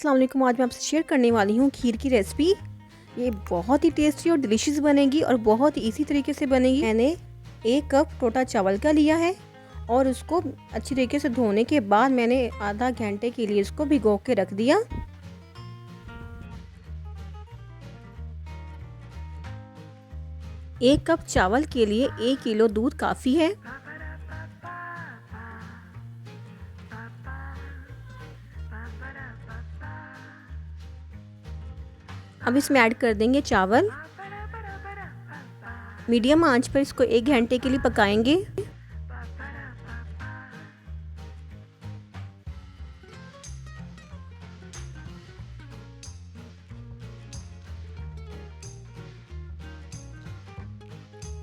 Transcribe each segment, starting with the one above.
अस्सलाम वालेकुम। आज मैं आपसे शेयर करने वाली हूँ खीर की रेसिपी। ये बहुत ही टेस्टी और डिलीशियस बनेगी और बहुत ही इजी तरीके से बनेगी। मैंने 1 कप टोटा चावल का लिया है और उसको अच्छी तरीके से धोने के बाद मैंने आधा घंटे के लिए इसको भिगो के रख दिया। एक कप चावल के लिए 1 किलो दूध काफ़ी है। अब इसमें ऐड कर देंगे चावल। मीडियम आंच पर इसको 1 घंटे के लिए पकाएंगे।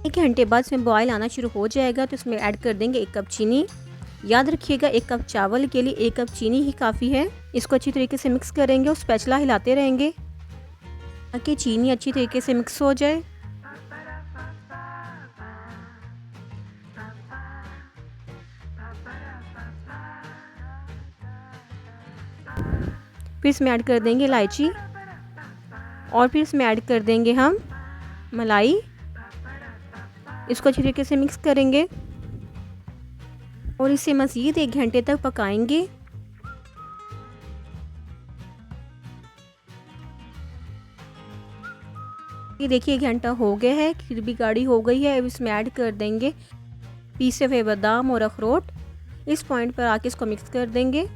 एक घंटे बाद इसमें बॉयल आना शुरू हो जाएगा तो इसमें ऐड कर देंगे 1 कप चीनी। याद रखिएगा 1 कप चावल के लिए 1 कप चीनी ही काफ़ी है। इसको अच्छी तरीके से मिक्स करेंगे और स्पैचुला हिलाते रहेंगे ताकि चीनी अच्छी तरीके से मिक्स हो जाए। फिर इसमें ऐड कर देंगे इलायची और फिर इसमें ऐड कर देंगे हम मलाई। इसको अच्छी तरीके से मिक्स करेंगे और इसे मज़ीद 1 घंटे तक पकाएंगे। ये देखिए 1 घंटा हो गया है, खीर भी गाढ़ी हो गई है। अब इसमें ऐड कर देंगे पीसे हुए बादाम और अखरोट। इस पॉइंट पर आके इसको मिक्स कर देंगे।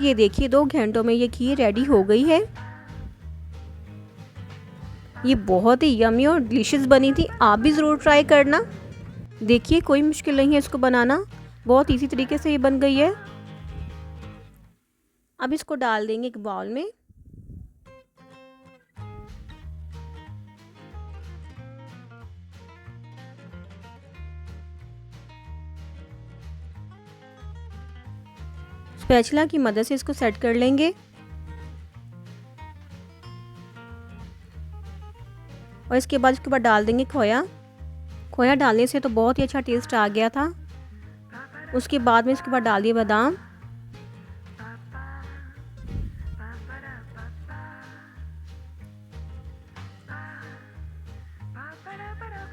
ये देखिए 2 घंटों में ये खीर रेडी हो गई है। ये बहुत ही यमी और डिलीशियस बनी थी। आप भी ज़रूर ट्राई करना। देखिए कोई मुश्किल नहीं है इसको बनाना, बहुत इजी तरीके से ये बन गई है। अब इसको डाल देंगे एक बाउल में। स्पैचुला की मदद से इसको सेट कर लेंगे और इसके बाद इसके ऊपर डाल देंगे खोया। खोया डालने से तो बहुत ही अच्छा टेस्ट आ गया था। उसके बाद में इसके ऊपर डाल दिए बादाम।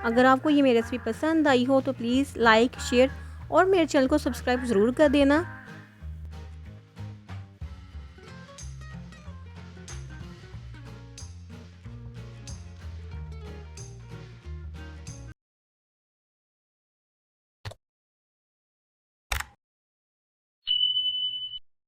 अगर आपको ये मेरी रेसिपी पसंद आई हो तो प्लीज़ लाइक, शेयर और मेरे चैनल को सब्सक्राइब ज़रूर कर देना।